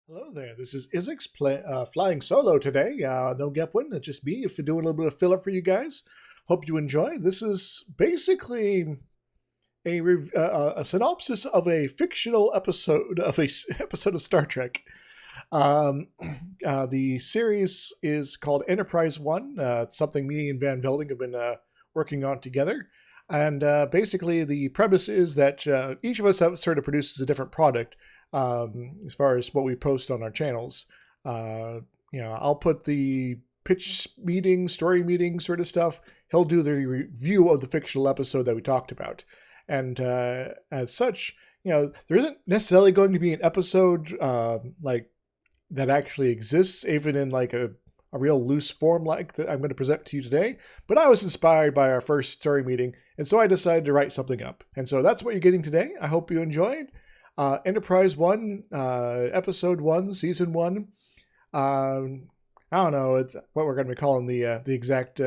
Hello there, this is Izixs flying solo today. No Gepwin, it's just me. If you're doing a little bit of fill up for you guys, hope you enjoy. This is basically a synopsis of a fictional episode of episode of Star Trek. Um, the series is called Enterprise One. It's something me and Van Velding have been working on together. And basically, the premise is that each of us sort of produces a different product as far as what we post on our channels. Uh, I'll put the pitch meeting, story meeting sort of stuff. He'll do the review of the fictional episode that we talked about. And as such, there isn't necessarily going to be an episode like that actually exists, even in like a real loose form like that I'm going to present to you today. But I was inspired by our first story meeting, and so I decided to write something up. And so that's what you're getting today. I hope you enjoyed. Enterprise 1, Episode 1, Season 1. I don't know it's what we're going to be calling the exact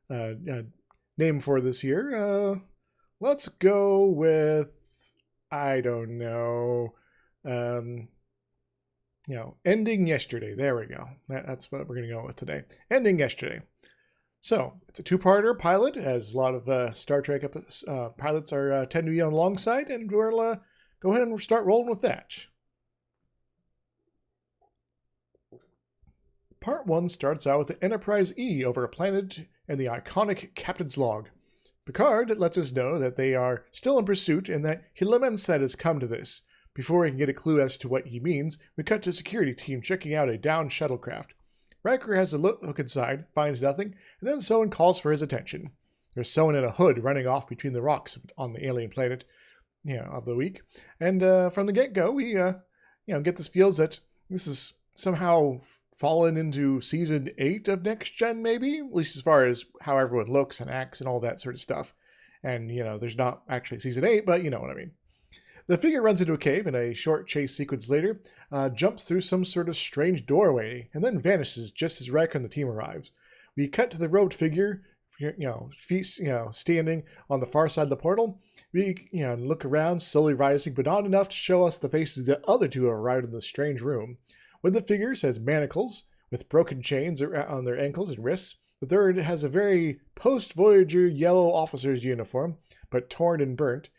name for this year. Let's go with, I don't know, ending yesterday. There we go. That's what we're going to go with today. Ending yesterday. So it's a two-parter pilot, as a lot of Star Trek pilots are tend to be on the long side, and we'll go ahead and start rolling with that. Part 1 starts out with the Enterprise E over a planet and the iconic Captain's Log. Picard lets us know that they are still in pursuit and that he laments that has come to this. Before we can get a clue as to what he means, we cut to a security team checking out a downed shuttlecraft. Riker has a look inside, finds nothing, and then someone calls for his attention. There's someone in a hood running off between the rocks on the alien planet, of the week. And from the get-go, we, get this feels that this is somehow fallen into season 8 of Next Gen, maybe, at least as far as how everyone looks and acts and all that sort of stuff. And, there's not actually season 8, but you know what I mean. The figure runs into a cave and a short chase sequence later, jumps through some sort of strange doorway, and then vanishes just as Riker and the team arrives. We cut to the robed figure, standing on the far side of the portal. We, look around, slowly rising, but not enough to show us the faces of the other two who arrived in this strange room. One of the figures has manacles with broken chains on their ankles and wrists. The third has a very post-Voyager yellow officer's uniform, but torn and burnt.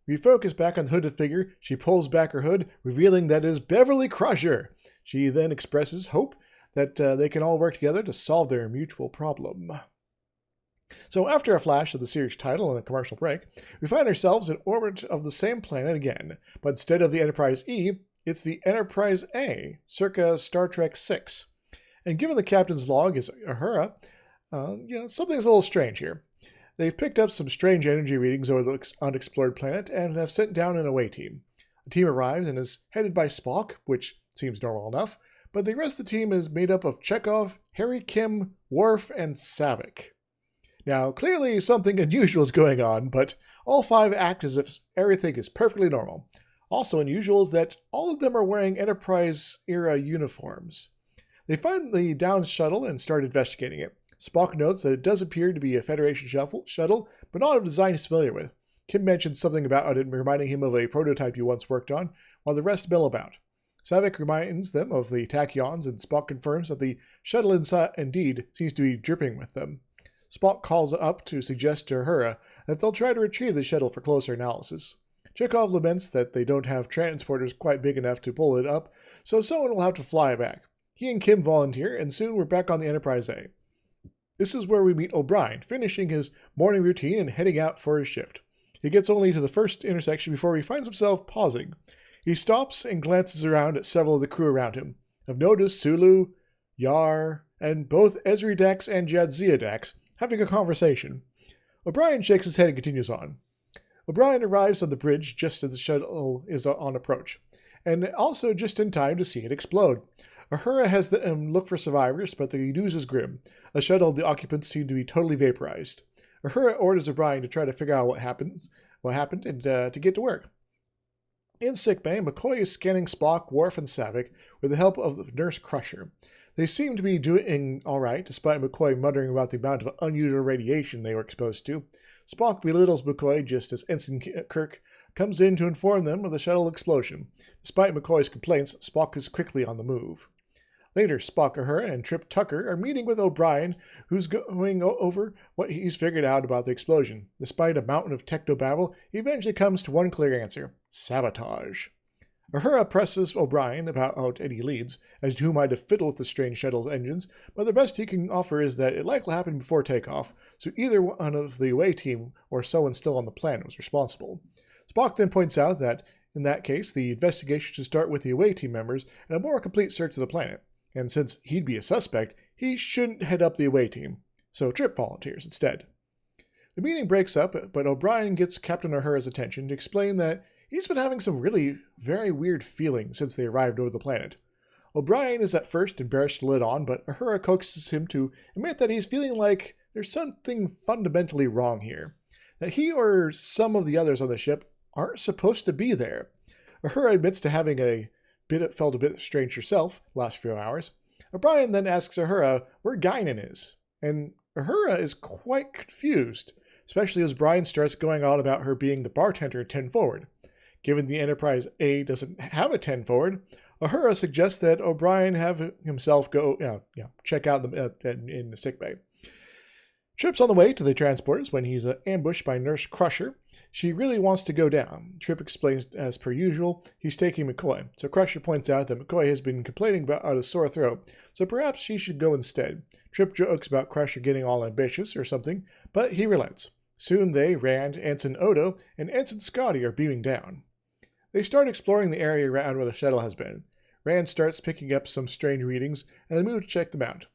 We focus back on the hooded figure. She pulls back her hood, revealing that it is Beverly Crusher. She then expresses hope that they can all work together to solve their mutual problem. So after a flash of the series title and a commercial break, we find ourselves in orbit of the same planet again, but instead of the Enterprise E, it's the Enterprise A, circa Star Trek VI. And given the captain's log is Uhura, something's a little strange here. They've picked up some strange energy readings over the unexplored planet and have sent down an away team. The team arrives and is headed by Spock, which seems normal enough, but the rest of the team is made up of Chekhov, Harry Kim, Worf, and Savick. Now, clearly something unusual is going on, but all 5 act as if everything is perfectly normal. Also unusual is that all of them are wearing Enterprise-era uniforms. They find the downed shuttle and start investigating it. Spock notes that it does appear to be a Federation shuttle, but not of design he's familiar with. Kim mentions something about it reminding him of a prototype he once worked on, while the rest mill about. Savick reminds them of the tachyons, and Spock confirms that the shuttle indeed seems to be dripping with them. Spock calls up to suggest to Uhura that they'll try to retrieve the shuttle for closer analysis. Chekhov laments that they don't have transporters quite big enough to pull it up, so someone will have to fly back. He and Kim volunteer, and soon we're back on the Enterprise A. This is where we meet O'Brien, finishing his morning routine and heading out for his shift. He gets only to the first intersection before he finds himself pausing. He stops and glances around at several of the crew around him. Of note is Sulu, Yar, and both Ezri Dax and Jadzia Dax having a conversation. O'Brien shakes his head and continues on. O'Brien arrives on the bridge just as the shuttle is on approach, and also just in time to see it explode. Uhura has them look for survivors, but the news is grim. The shuttle, the occupants seem to be totally vaporized. Uhura orders O'Brien to try to figure out what happened, and to get to work. In sickbay, McCoy is scanning Spock, Worf, and Savick with the help of Nurse Crusher. They seem to be doing all right, despite McCoy muttering about the amount of unusual radiation they were exposed to. Spock belittles McCoy just as Ensign Kirk comes in to inform them of the shuttle explosion. Despite McCoy's complaints, Spock is quickly on the move. Later, Spock, Uhura, and Trip Tucker are meeting with O'Brien, who's going over what he's figured out about the explosion. Despite a mountain of technobabble, he eventually comes to one clear answer: sabotage. Uhura presses O'Brien about any leads as to who might have fiddled with the strange shuttle's engines, but the best he can offer is that it likely happened before takeoff, so either one of the away team or someone still on the planet was responsible. Spock then points out that, in that case, the investigation should start with the away team members and a more complete search of the planet, and since he'd be a suspect, he shouldn't head up the away team, so Trip volunteers instead. The meeting breaks up, but O'Brien gets Captain Uhura's attention to explain that he's been having some really very weird feelings since they arrived over the planet. O'Brien is at first embarrassed to let on, but Uhura coaxes him to admit that he's feeling like there's something fundamentally wrong here, that he or some of the others on the ship aren't supposed to be there. Uhura admits to having felt a bit strange herself the last few hours. O'Brien then asks Uhura where Guinan is, and Uhura is quite confused, especially as Brian starts going on about her being the bartender at 10 Forward. Given the Enterprise A doesn't have a 10 Forward, Uhura suggests that O'Brien have himself go check out in the sickbay. Trip's on the way to the transporters when he's ambushed by Nurse Crusher. She really wants to go down. Trip explains, as per usual, he's taking McCoy, so Crusher points out that McCoy has been complaining about a sore throat, so perhaps she should go instead. Trip jokes about Crusher getting all ambitious or something, but he relents. Soon they, Rand, Ensign Odo, and Ensign Scotty are beaming down. They start exploring the area around where the shuttle has been. Rand starts picking up some strange readings, and they move to check them out.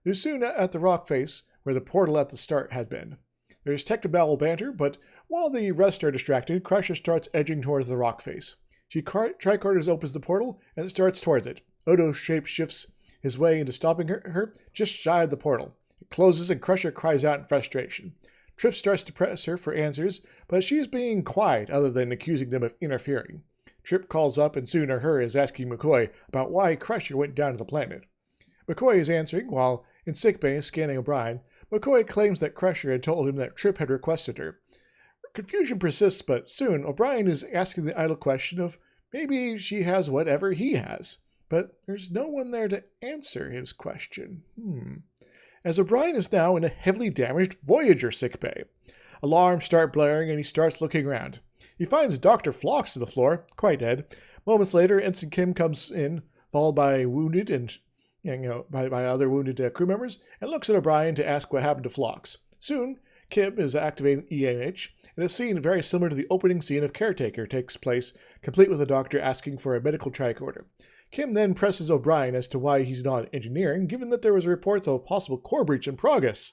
They're soon at the rock face, where the portal at the start had been. There's technobabble banter, but while the rest are distracted, Crusher starts edging towards the rock face. She tricorders opens the portal, and it starts towards it. Odo shapeshifts his way into stopping her just shy of the portal. It closes, and Crusher cries out in frustration. Trip starts to press her for answers, but she's being quiet other than accusing them of interfering. Trip calls up, and soon Uhura is asking McCoy about why Crusher went down to the planet. McCoy is answering while in sickbay scanning O'Brien. McCoy claims that Crusher had told him that Trip had requested her. Confusion persists, but soon O'Brien is asking the idle question of maybe she has whatever he has, but there's no one there to answer his question. As O'Brien is now in a heavily damaged Voyager sickbay. Alarms start blaring and he starts looking around. He finds Dr. Phlox on the floor, quite dead. Moments later, Ensign Kim comes in, followed by wounded and by other wounded crew members, and looks at O'Brien to ask what happened to Phlox. Soon, Kim is activating EMH, and a scene very similar to the opening scene of Caretaker takes place, complete with the doctor asking for a medical tricorder. Kim then presses O'Brien as to why he's not engineering, given that there was reports of a possible core breach in progress.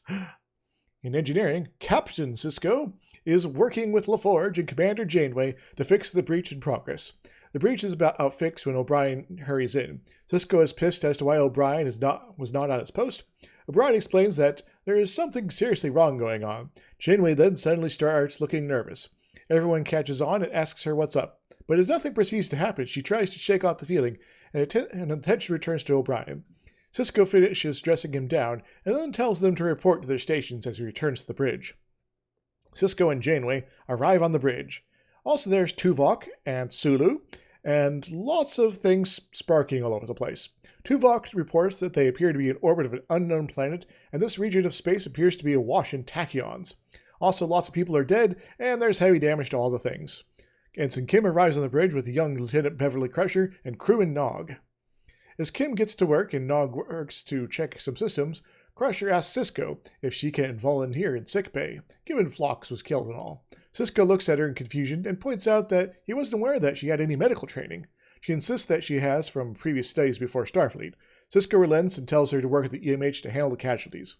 In engineering, Captain Sisko is working with LaForge and Commander Janeway to fix the breach in progress. The breach is about fixed when O'Brien hurries in. Sisko is pissed as to why O'Brien was not on his post. O'Brien explains that there is something seriously wrong going on. Janeway then suddenly starts looking nervous. Everyone catches on and asks her what's up. But as nothing proceeds to happen, she tries to shake off the feeling, and attention returns to O'Brien. Sisko finishes dressing him down, and then tells them to report to their stations as he returns to the bridge. Sisko and Janeway arrive on the bridge. Also there's Tuvok and Sulu, and lots of things sparking all over the place. Tuvok reports that they appear to be in orbit of an unknown planet, and this region of space appears to be awash in tachyons. Also, lots of people are dead, and there's heavy damage to all the things. Ensign Kim arrives on the bridge with young Lieutenant Beverly Crusher and crewman Nog. As Kim gets to work and Nog works to check some systems, Crusher asks Sisko if she can volunteer in sickbay, given Phlox was killed and all. Sisko looks at her in confusion and points out that he wasn't aware that she had any medical training. She insists that she has from previous studies before Starfleet. Sisko relents and tells her to work at the EMH to handle the casualties.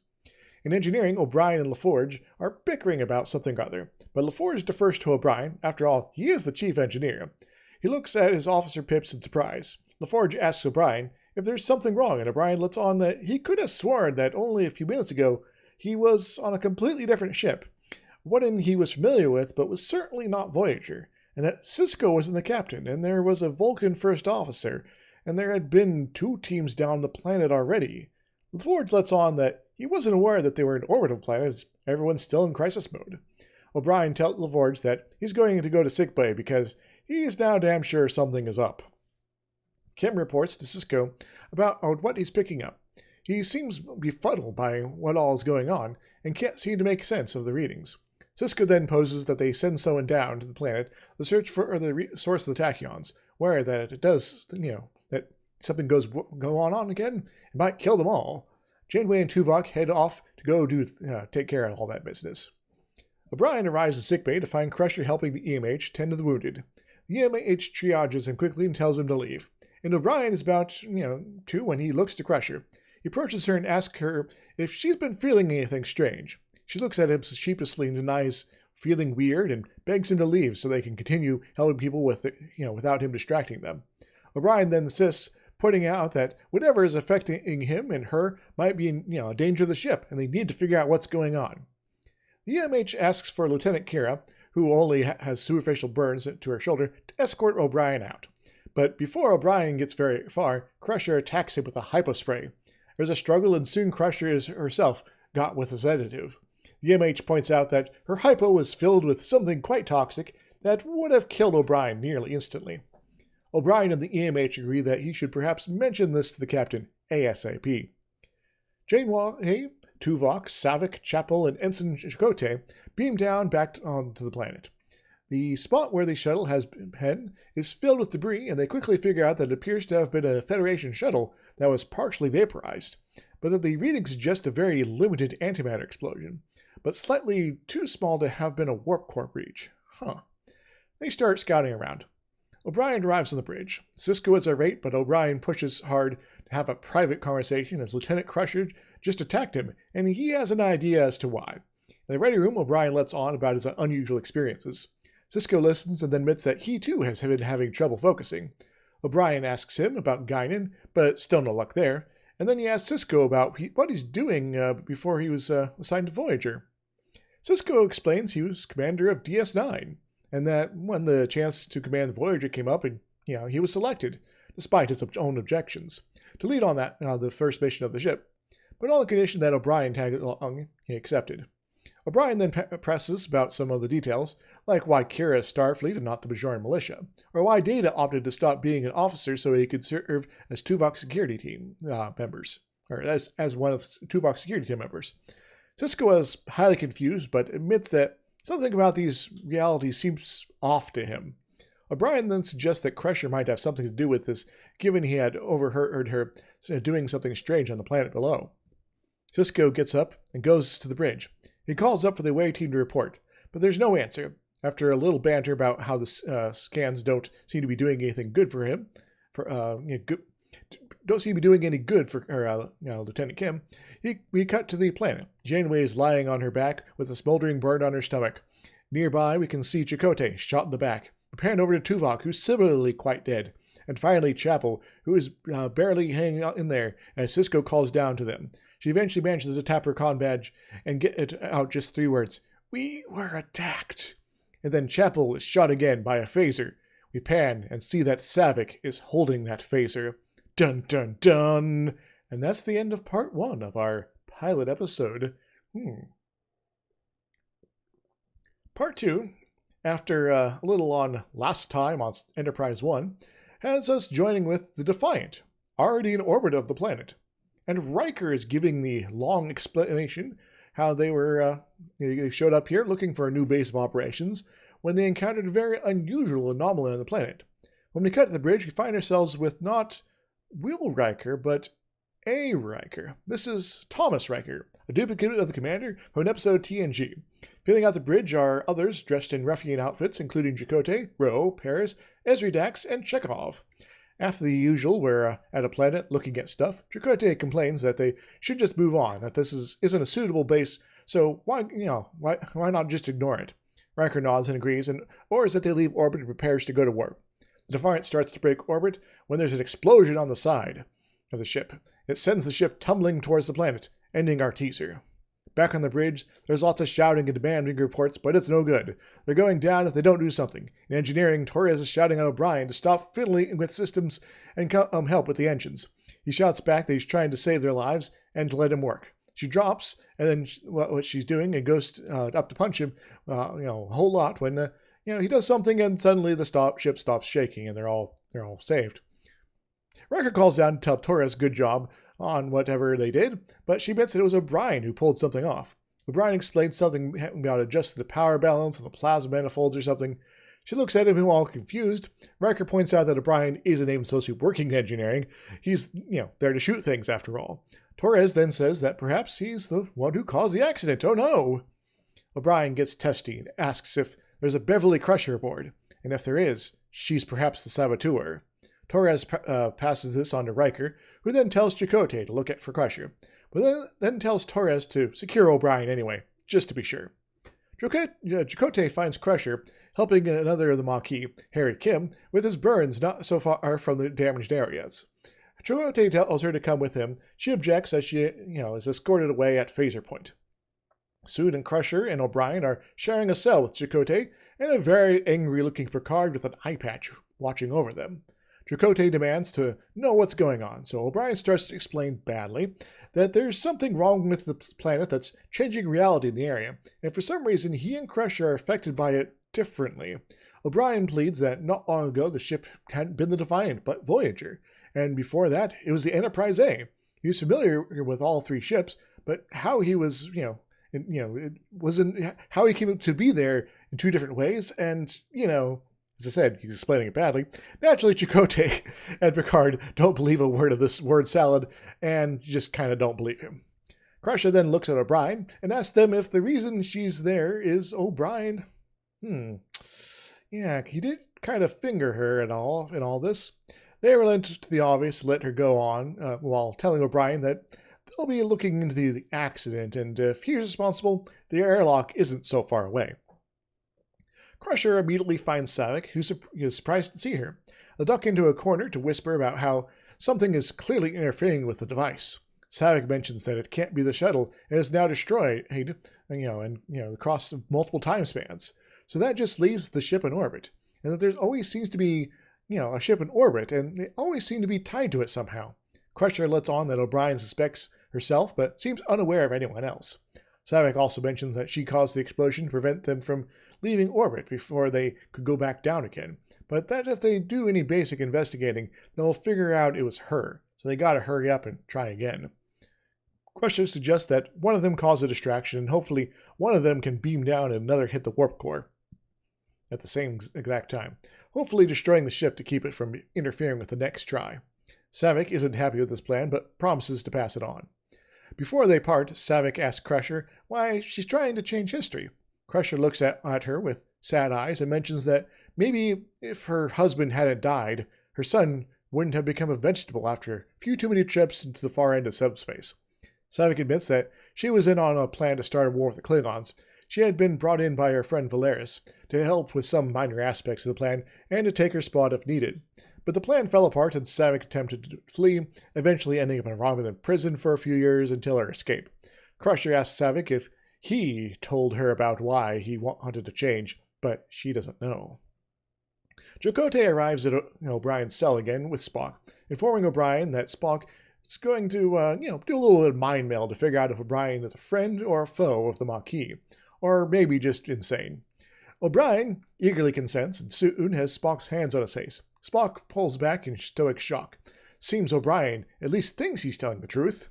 In engineering, O'Brien and LaForge are bickering about something or other, but LaForge defers to O'Brien. After all, he is the chief engineer. He looks at his officer Pips in surprise. LaForge asks O'Brien if there's something wrong, and O'Brien lets on that he could have sworn that only a few minutes ago he was on a completely different ship, one he was familiar with but was certainly not Voyager, and that Sisko wasn't the captain, and there was a Vulcan first officer, and there had been 2 teams down the planet already. LaForge lets on that he wasn't aware that they were an orbital planet, as everyone's still in crisis mode. O'Brien tells LaForge that he's going to go to sickbay because he's now damn sure something is up. Kim reports to Cisco about what he's picking up. He seems befuddled by what all is going on and can't seem to make sense of the readings. Cisco then poses that they send someone down to the planet to search for the source of the tachyons, where that it does, that something go on again, it might kill them all. Janeway and Tuvok head off to go take care of all that business. O'Brien arrives at sickbay to find Crusher helping the EMH tend to the wounded. The EMH triages him quickly and tells him to leave. And O'Brien is about, to when he looks to Crusher. He approaches her and asks her if she's been feeling anything strange. She looks at him sheepishly and denies feeling weird and begs him to leave so they can continue helping people without him distracting them. O'Brien then insists, pointing out that whatever is affecting him and her might be a danger to the ship, and they need to figure out what's going on. The EMH asks for Lieutenant Kira, who only has superficial burns to her shoulder, to escort O'Brien out. But before O'Brien gets very far, Crusher attacks him with a hypospray. There's a struggle, and soon Crusher is herself got with a sedative. The EMH points out that her hypo was filled with something quite toxic that would have killed O'Brien nearly instantly. O'Brien and the EMH agree that he should perhaps mention this to the captain ASAP. Janeway, Tuvok, Savick, Chapel, and Ensign Chakotay beam down back onto the planet. The spot where the shuttle has been is filled with debris, and they quickly figure out that it appears to have been a Federation shuttle that was partially vaporized, but that the readings suggest a very limited antimatter explosion, but slightly too small to have been a warp core breach. They start scouting around. O'Brien arrives on the bridge. Cisco is irate, but O'Brien pushes hard to have a private conversation as Lieutenant Crusher just attacked him, and he has an idea as to why. In the ready room, O'Brien lets on about his unusual experiences. Cisco listens and then admits that he too has been having trouble focusing. O'Brien asks him about Guinan, but still no luck there, and then he asks Cisco about what he's doing before he was assigned to Voyager. Cisco explains he was commander of DS9, and that when the chance to command the Voyager came up, and he was selected, despite his own objections, to lead on the first mission of the ship, but on the condition that O'Brien tagged along, he accepted. O'Brien then presses about some of the details, like why Kira is Starfleet and not the Bajoran militia, or why Data opted to stop being an officer so he could serve as Tuvok's security team members, or as one of Tuvok's security team members. Cisco is highly confused, but admits that something about these realities seems off to him. O'Brien then suggests that Crusher might have something to do with this, given he had overheard her doing something strange on the planet below. Cisco gets up and goes to the bridge. He calls up for the away team to report, but there's no answer. After a little banter about how the scans don't seem to be doing anything good for him, don't seem to be doing any good for Lieutenant Kim, we cut to the planet. Janeway is lying on her back with a smoldering burn on her stomach. Nearby, we can see Chakotay shot in the back. We pan over to Tuvok, who's similarly quite dead. And finally, Chapel, who is barely hanging out in there as Cisco calls down to them. She eventually manages to tap her con badge and get it out just 3 words. We were attacked. And then Chapel is shot again by a phaser. We pan and see that Savick is holding that phaser. Dun dun dun! And that's the end of part 1 of our pilot episode. Part 2, after a little on last time on Enterprise 1, has us joining with the Defiant, already in orbit of the planet. And Riker is giving the long explanation how they showed up here looking for a new base of operations when they encountered a very unusual anomaly on the planet. When we cut to the bridge, we find ourselves with not Will Riker, but a Riker. This is Thomas Riker, a duplicate of the commander from an episode of TNG. Filling out the bridge are others dressed in ruffian outfits, including Chakotay, Ro, Paris, Ezri Dax, and Chekhov. After the usual, we're at a planet looking at stuff. Chakotay complains that they should just move on, that this isn't a suitable base, so why not just ignore it? Riker nods and agrees, and orders that they leave orbit and prepares to go to warp. The Defiant starts to break orbit when there's an explosion on the side of the ship. It sends the ship tumbling towards the planet, ending our teaser. Back on the bridge, there's lots of shouting and demanding reports, but it's no good. They're going down if they don't do something. In engineering, Torres is shouting at O'Brien to stop fiddling with systems and help with the engines. He shouts back that he's trying to save their lives and to let him work. She drops, and then what she's doing, and goes up to punch him, a whole lot when he does something, and suddenly the ship stops shaking, and they're all saved. Riker calls down to tell Torres good job on whatever they did, but she admits that it was O'Brien who pulled something off. O'Brien explains something about adjusting the power balance and the plasma manifolds or something. She looks at him all confused. Riker points out that O'Brien isn't even supposed to be working in engineering. He's, there to shoot things after all. Torres then says that perhaps he's the one who caused the accident. Oh no! O'Brien gets testy and asks if there's a Beverly Crusher aboard, and if there is, she's perhaps the saboteur. Torres passes this on to Riker, who then tells Chakotay to look for Crusher, but then tells Torres to secure O'Brien anyway, just to be sure. Chakotay finds Crusher helping another of the Maquis, Harry Kim, with his burns not so far from the damaged areas. Chakotay tells her to come with him. She objects as she is escorted away at phaser point. Soon and Crusher and O'Brien are sharing a cell with Chakotay and a very angry-looking Picard with an eye patch watching over them. Chakotay demands to know what's going on, so O'Brien starts to explain badly that there's something wrong with the planet that's changing reality in the area, and for some reason he and Crusher are affected by it differently. O'Brien pleads that not long ago the ship hadn't been the Defiant, but Voyager, and before that it was the Enterprise A. He was familiar with all three ships, but how he was, it wasn't how he came to be there in two different ways, and as I said, he's explaining it badly. Naturally, Chakotay and Picard don't believe a word of this word salad, and just kind of don't believe him. Crusher then looks at O'Brien and asks them if the reason she's there is O'Brien. Yeah, he did kind of finger her and all in all this. They relent to the obvious, let her go on, while telling O'Brien that they'll be looking into the accident, and if he's responsible, the airlock isn't so far away. Crusher immediately finds Saavik, who is surprised to see her. They duck into a corner to whisper about how something is clearly interfering with the device. Saavik mentions that it can't be the shuttle and is now destroyed, across multiple time spans. So that just leaves the ship in orbit, and that there always seems to be, a ship in orbit, and they always seem to be tied to it somehow. Crusher lets on that O'Brien suspects herself, but seems unaware of anyone else. Saavik also mentions that she caused the explosion to prevent them from leaving orbit before they could go back down again, but that if they do any basic investigating, they'll figure out it was her, so they gotta hurry up and try again. Crusher suggests that one of them caused a distraction, and hopefully one of them can beam down and another hit the warp core at the same exact time, hopefully destroying the ship to keep it from interfering with the next try. Saavik isn't happy with this plan, but promises to pass it on. Before they part, Saavik asks Crusher why she's trying to change history. Crusher looks at her with sad eyes and mentions that maybe if her husband hadn't died, her son wouldn't have become a vegetable after a few too many trips into the far end of subspace. Saavik admits that she was in on a plan to start a war with the Klingons. She had been brought in by her friend Valeris to help with some minor aspects of the plan and to take her spot if needed. But the plan fell apart and Saavik attempted to flee, eventually ending up in a Romulan prison for a few years until her escape. Crusher asks Saavik if he told her about why he wanted to change, but she doesn't know. Chakotay arrives at O'Brien's cell again with Spock, informing O'Brien that Spock is going to, do a little bit of mind meld to figure out if O'Brien is a friend or a foe of the Maquis, or maybe just insane. O'Brien eagerly consents and soon has Spock's hands on his face. Spock pulls back in stoic shock. Seems O'Brien at least thinks he's telling the truth.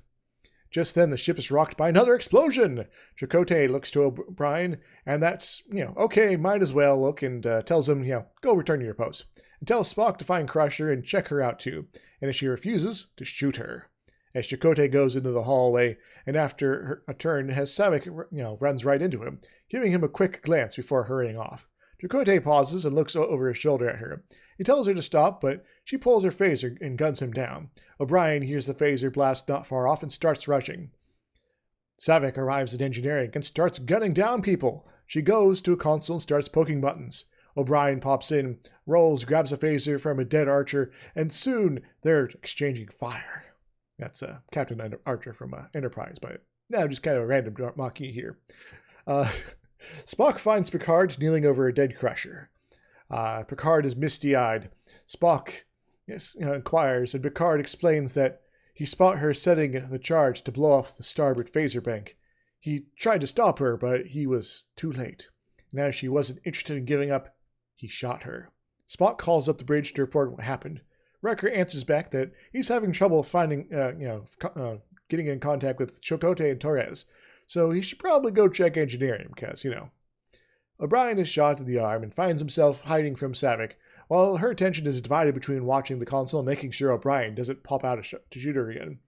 Just then the ship is rocked by another explosion. Chakotay looks to O'Brien, and that's, okay, might as well look, and tells him, go return to your post. And tells Spock to find Crusher and check her out too, and if she refuses, to shoot her. As Chakotay goes into the hallway, and after a turn, has Saavik, runs right into him, giving him a quick glance before hurrying off. Chakotay pauses and looks over his shoulder at her. He tells her to stop, but she pulls her phaser and guns him down. O'Brien hears the phaser blast not far off and starts rushing. Saavik arrives at engineering and starts gunning down people. She goes to a console and starts poking buttons. O'Brien pops in, rolls, grabs a phaser from a dead Archer, and soon they're exchanging fire. That's Captain Archer from Enterprise, but now just kind of a random Maquis here. Spock finds Picard kneeling over a dead Crusher. Picard is misty-eyed. Spock inquires, and Picard explains that He spot her setting the charge to blow off the starboard phaser bank. He tried to stop her, but he was too late. And as she wasn't interested in giving up, he shot her. Spock calls up the bridge to report what happened. Wrecker answers back that he's having trouble finding, getting in contact with Chakotay and Torres, so he should probably go check engineering because, O'Brien is shot in the arm and finds himself hiding from Savick, while her attention is divided between watching the console and making sure O'Brien doesn't pop out to shoot her again.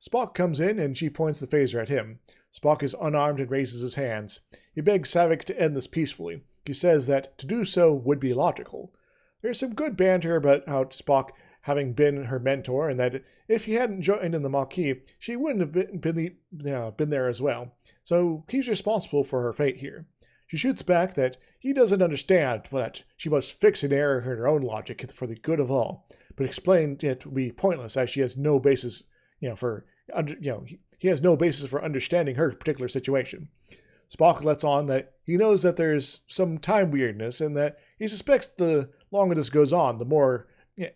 Spock comes in and she points the phaser at him. Spock is unarmed and raises his hands. He begs Savick to end this peacefully. He says that to do so would be logical. There's some good banter about Spock having been her mentor, and that if he hadn't joined in the Maquis, she wouldn't have been there as well. So he's responsible for her fate here. She shoots back that he doesn't understand that she must fix an error in her own logic for the good of all, but explained it would be pointless as she has no basis, he has no basis for understanding her particular situation. Spock lets on that he knows that there's some time weirdness and that he suspects the longer this goes on, the more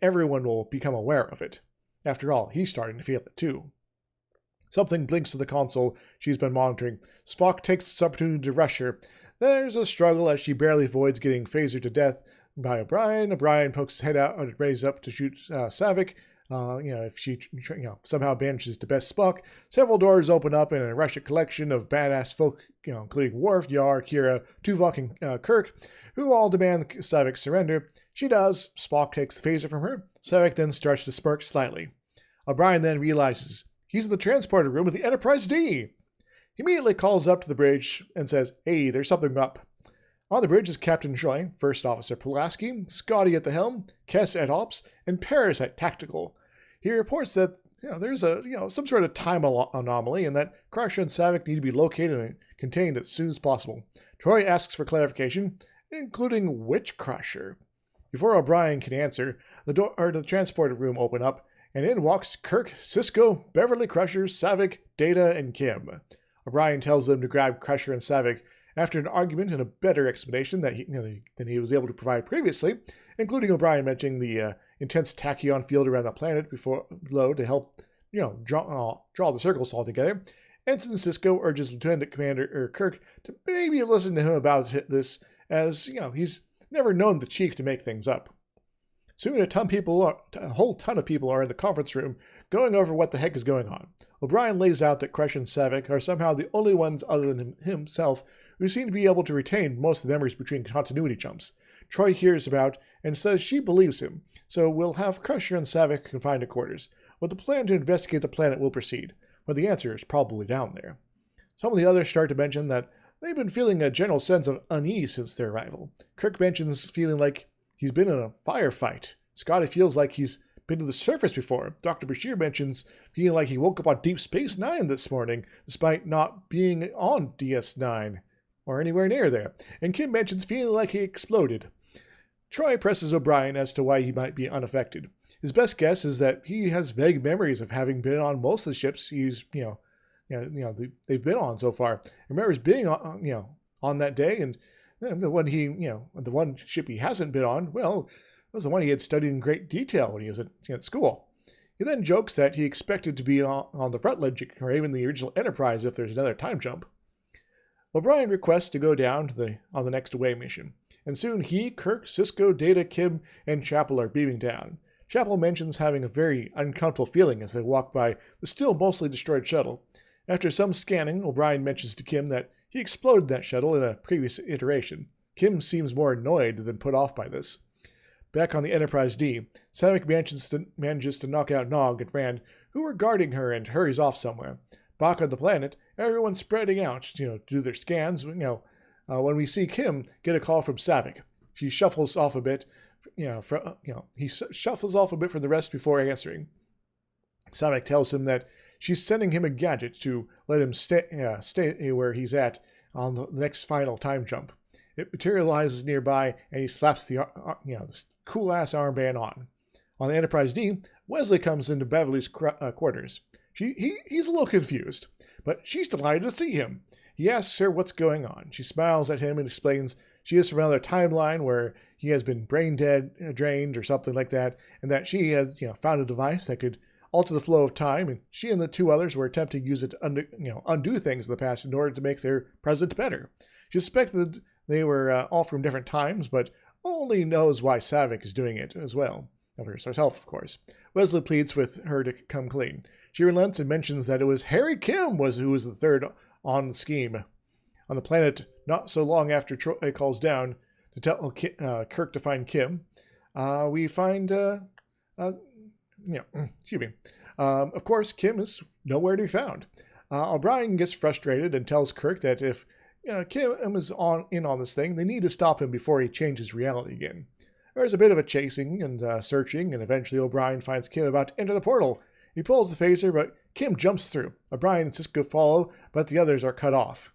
everyone will become aware of it. After all, he's starting to feel it too. Something blinks to the console she's been monitoring. Spock takes this opportunity to rush her. There's a struggle as she barely avoids getting phasered to death by O'Brien. O'Brien pokes his head out and raises up to shoot Savick. If she somehow manages to best Spock, several doors open up and a Russian collection of badass folk, including Worf, Yar, Kira, Tuvok, and Kirk, who all demand Savick's surrender. She does. Spock takes the phaser from her. Savick then starts to smirk slightly. O'Brien then realizes he's in the transporter room with the Enterprise D. He immediately calls up to the bridge and says, "Hey, there's something up." On the bridge is Captain Troy, First Officer Pulaski, Scotty at the helm, Kess at ops, and Paris at tactical. He reports that there's some sort of time anomaly and that Crusher and Savick need to be located and contained as soon as possible. Troy asks for clarification, including which Crusher. Before O'Brien can answer, the transporter room open up, and in walks Kirk, Sisko, Beverly Crusher, Savick, Data, and Kim. O'Brien tells them to grab Crusher and Savick after an argument and a better explanation than he was able to provide previously, including O'Brien mentioning the intense tachyon field around the planet below to help draw the circles all together. Ensign Sisko urges Lieutenant Commander Kirk to maybe listen to him about this, as he's never known the chief to make things up. Soon a whole ton of people are in the conference room going over what the heck is going on. O'Brien lays out that Crusher and Savick are somehow the only ones other than himself who seem to be able to retain most of the memories between continuity jumps. Troy hears about and says she believes him, so we'll have Crusher and Savick confined to quarters. With the plan to investigate the planet will proceed, but the answer is probably down there. Some of the others start to mention that they've been feeling a general sense of unease since their arrival. Kirk mentions feeling like he's been in a firefight. Scotty feels like he's been to the surface before. Dr. Bashir mentions feeling like he woke up on Deep Space Nine this morning, despite not being on DS9 or anywhere near there. And Kim mentions feeling like he exploded. Troy presses O'Brien as to why he might be unaffected. His best guess is that he has vague memories of having been on most of the ships they've been on so far. He remembers being on that day, and the one ship he hasn't been on, well, was the one he had studied in great detail when he was at school. He then jokes that he expected to be on the Rutledge or even the original Enterprise if there's another time jump. O'Brien requests to go down on the next away mission, and soon he, Kirk, Sisko, Data, Kim, and Chapel are beaming down. Chapel mentions having a very uncomfortable feeling as they walk by the still mostly destroyed shuttle. After some scanning, O'Brien mentions to Kim that he exploded that shuttle in a previous iteration. Kim seems more annoyed than put off by this. Back on the Enterprise D, Savick manages to knock out Nog and Rand, who are guarding her, and hurries off somewhere. Back on the planet, everyone's spreading out, to do their scans. When we see Kim get a call from Savick, she shuffles off a bit. He shuffles off a bit from the rest before answering. Savick tells him that she's sending him a gadget to let him stay where he's at on the next final time jump. It materializes nearby, and he slaps this cool-ass armband on. On the Enterprise D, Wesley comes into Beverly's quarters. He's a little confused, but she's delighted to see him. He asks her what's going on. She smiles at him and explains she is from another timeline where he has been brain dead, drained, or something like that, and that she has found a device that could alter the flow of time, and she and the two others were attempting to use it to undo things in the past in order to make their present better. She suspected they were all from different times, but only knows why Savick is doing it as well. Of herself, of course. Wesley pleads with her to come clean. She relents and mentions that it was Harry Kim who was the third on the scheme. On the planet, not so long after Troy calls down to tell Kirk to find Kim, we find, excuse me. Of course, Kim is nowhere to be found. O'Brien gets frustrated and tells Kirk that if Kim is in on this thing, they need to stop him before he changes reality again. There's a bit of a chasing and searching, and eventually O'Brien finds Kim about to enter the portal. He pulls the phaser, but Kim jumps through. O'Brien and Cisco follow, but the others are cut off.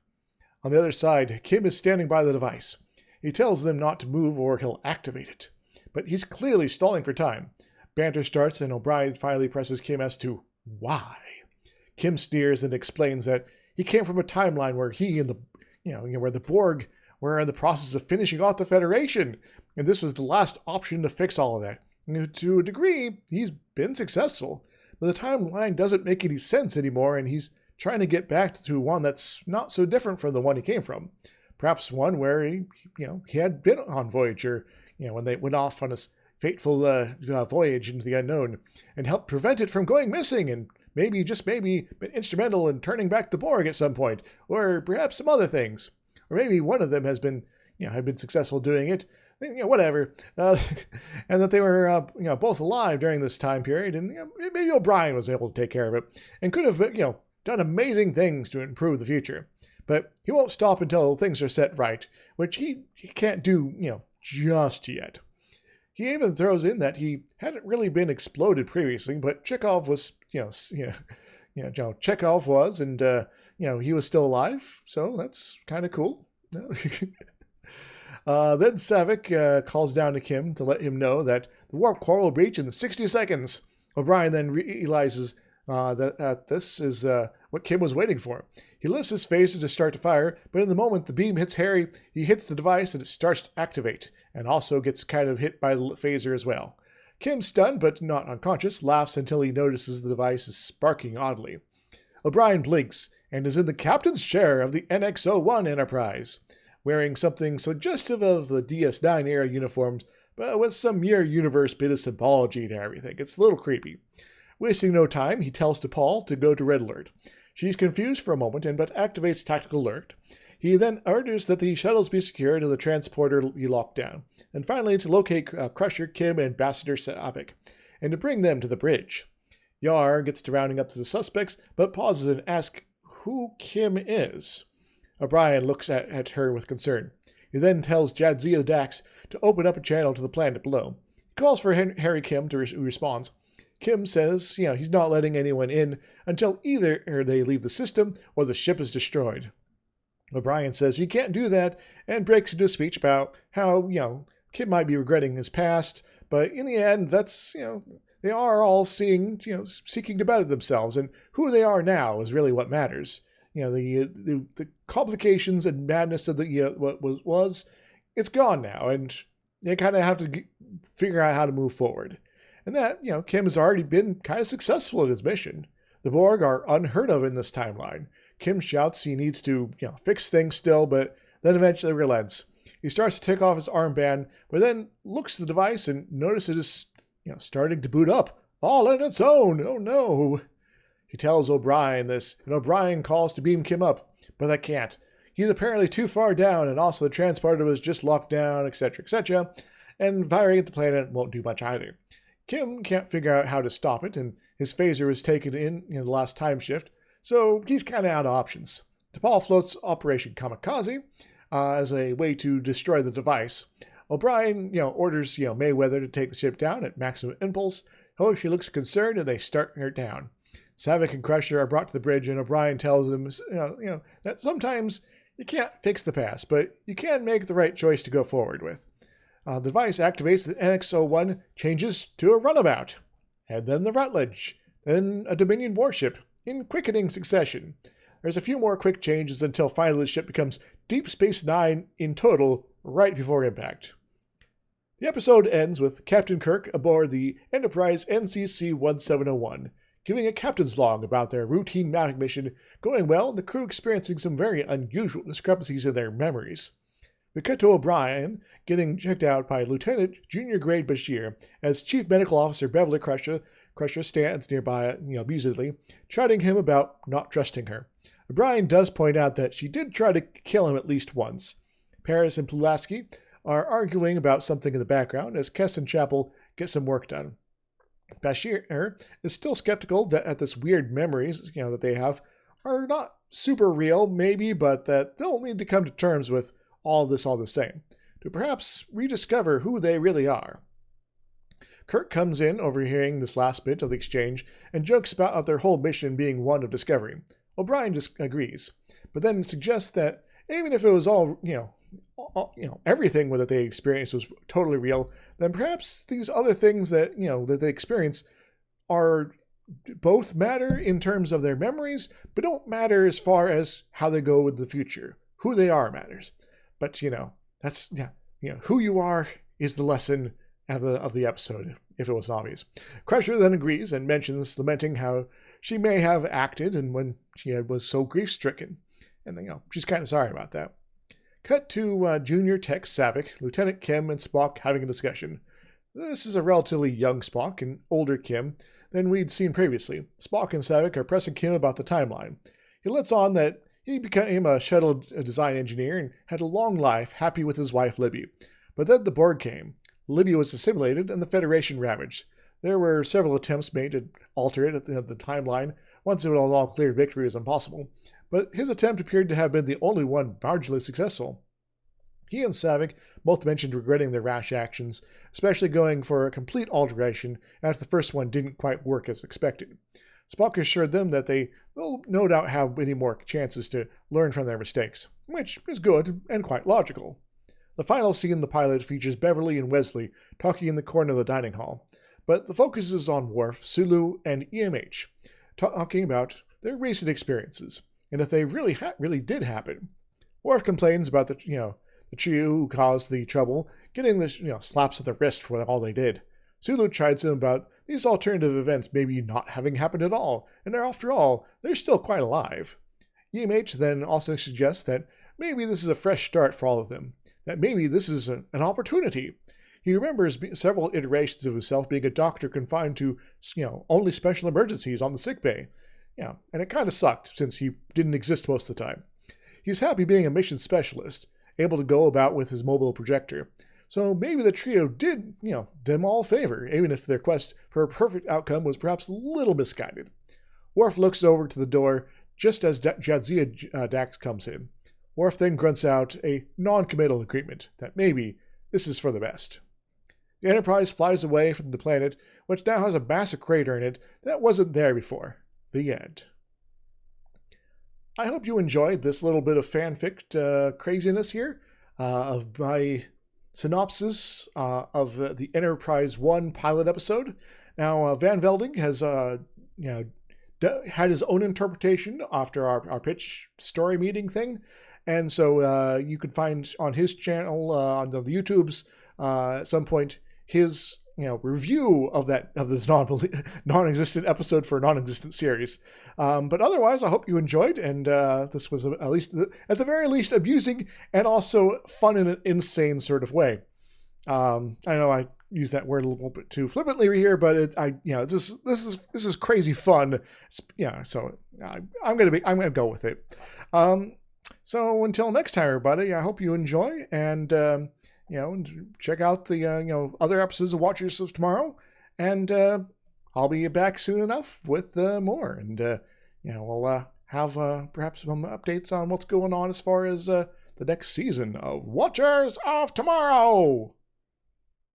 On the other side, Kim is standing by the device. He tells them not to move or he'll activate it. But he's clearly stalling for time. Banter starts, and O'Brien finally presses Kim as to why. Kim sneers and explains that he came from a timeline where he and where the Borg were in the process of finishing off the Federation, and this was the last option to fix all of that. And to a degree, he's been successful, but the timeline doesn't make any sense anymore, and he's trying to get back to one that's not so different from the one he came from. Perhaps one where he had been on Voyager, when they went off on this fateful voyage into the unknown, and helped prevent it from going missing, and maybe, just maybe, been instrumental in turning back the Borg at some point, or perhaps some other things. Or maybe one of them has been, had been successful doing it, whatever, and that they were, both alive during this time period, and maybe O'Brien was able to take care of it, and could have, done amazing things to improve the future. But he won't stop until things are set right, which he can't do, just yet. He even throws in that he hadn't really been exploded previously, but Chekhov was, Chekhov was, and he was still alive, so that's kind of cool. Then Savick calls down to Kim to let him know that the warp core will breach in 60 seconds. O'Brien then realizes that this is what Kim was waiting for. He lifts his phaser to start to fire, but in the moment the beam hits Harry, he hits the device and it starts to activate, and also gets kind of hit by the phaser as well. Kim, stunned but not unconscious, laughs until he notices the device is sparking oddly. O'Brien blinks and is in the captain's chair of the NX-01 Enterprise, wearing something suggestive of the DS9 era uniforms, but with some near-universe bit of symbology to everything. It's a little creepy. Wasting no time, he tells T'Pol to go to Red Alert. She's confused for a moment, but activates Tactical Alert. He then orders that the shuttles be secured and the transporter be locked down, and finally to locate Crusher, Kim, and Ambassador Savick, and to bring them to the bridge. Yar gets to rounding up to the suspects, but pauses and asks who Kim is. O'Brien looks at her with concern. He then tells Jadzia Dax to open up a channel to the planet below. He calls for Harry Kim to respond. Kim says, he's not letting anyone in until either they leave the system or the ship is destroyed. O'Brien says he can't do that and breaks into a speech about how, Kim might be regretting his past, but in the end, that's, they are all seeking to better themselves, and who they are now is really what matters. The complications and madness of the what was, it's gone now, and they kind of have to figure out how to move forward. And that, Kim has already been kind of successful in his mission. The Borg are unheard of in this timeline. Kim shouts he needs to, fix things still, but then eventually relents. He starts to take off his armband, but then looks at the device and notices it's, starting to boot up, all on its own. Oh no. He tells O'Brien this, and O'Brien calls to beam Kim up, but they can't. He's apparently too far down, and also the transporter was just locked down, etc., and firing at the planet won't do much either. Kim can't figure out how to stop it, and his phaser was taken in the last time shift, so he's kind of out of options. T'Pol floats Operation Kamikaze as a way to destroy the device. O'Brien, orders Mayweather to take the ship down at maximum impulse. Oh, she looks concerned, and they start her down. Savick and Crusher are brought to the bridge, and O'Brien tells them, that sometimes you can't fix the past, but you can make the right choice to go forward with. The device activates, the NX-01 changes to a runabout, and then the Rutledge, then a Dominion warship, in quickening succession. There's a few more quick changes until finally the ship becomes Deep Space Nine in total right before impact. The episode ends with Captain Kirk aboard the Enterprise NCC-1701, giving a captain's log about their routine mapping mission going well and the crew experiencing some very unusual discrepancies in their memories. We cut to O'Brien getting checked out by Lieutenant Junior Grade Bashir as Chief Medical Officer Beverly Crusher stands nearby, amusedly, chiding him about not trusting her. O'Brien does point out that she did try to kill him at least once. Paris and Pulaski are arguing about something in the background as Kess and Chapel get some work done. Bashir is still skeptical that this weird memories, that they have are not super real, maybe, but that they'll need to come to terms with all this all the same, to perhaps rediscover who they really are. Kirk comes in, overhearing this last bit of the exchange, and jokes about their whole mission being one of discovery. O'Brien disagrees, but then suggests that even if it was all, everything that they experienced was totally real, then perhaps these other things that, that they experience are both matter in terms of their memories, but don't matter as far as how they go in the future. Who they are matters. But, that's, who you are is the lesson of the episode, if it was obvious. Crusher then agrees and mentions lamenting how she may have acted and when she was so grief-stricken. And, she's kind of sorry about that. Cut to Junior Tech Savick, Lieutenant Kim, and Spock having a discussion. This is a relatively young Spock and older Kim than we'd seen previously. Spock and Savick are pressing Kim about the timeline. He lets on that he became a shuttle design engineer and had a long life, happy with his wife Libby. But then the Borg came. Libby was assimilated and the Federation ravaged. There were several attempts made to alter it at the timeline. Once it was all clear victory was impossible. But his attempt appeared to have been the only one marginally successful. He and Savick both mentioned regretting their rash actions, especially going for a complete alteration after the first one didn't quite work as expected. Spock assured them that they will no doubt have many more chances to learn from their mistakes, which is good and quite logical. The final scene in the pilot features Beverly and Wesley talking in the corner of the dining hall, but the focus is on Worf, Sulu, and EMH, talking about their recent experiences, and if they really did happen. Worf complains about the trio who caused the trouble, getting the slaps at the wrist for all they did. Sulu chides him about these alternative events maybe not having happened at all, and after all, they're still quite alive. EMH then also suggests that maybe this is a fresh start for all of them, that maybe this is an opportunity. He remembers several iterations of himself being a doctor confined to, only special emergencies on the sickbay. And it kind of sucked since he didn't exist most of the time. He's happy being a mission specialist, able to go about with his mobile projector. So maybe the trio did, them all a favor, even if their quest for a perfect outcome was perhaps a little misguided. Worf looks over to the door just as Jadzia Dax comes in. Worf then grunts out a non-committal agreement that maybe this is for the best. The Enterprise flies away from the planet, which now has a massive crater in it that wasn't there before. The end. I hope you enjoyed this little bit of fanfic craziness here of my synopsis of the Enterprise 1 pilot episode. Now, Van Velding has had his own interpretation after our pitch story meeting thing, and so you can find on his channel on the YouTubes at some point his review of this non-existent episode for a non-existent series. But otherwise, I hope you enjoyed, and this was at the very least amusing and also fun in an insane sort of way. I know I use that word a little bit too flippantly here, but this is crazy fun. So I'm gonna go with it. So until next time, everybody, I hope you enjoy and. Check out the other episodes of Watch Yourselves tomorrow, and I'll be back soon enough with more, and we'll have perhaps some updates on what's going on as far as the next season of Watchers of Tomorrow.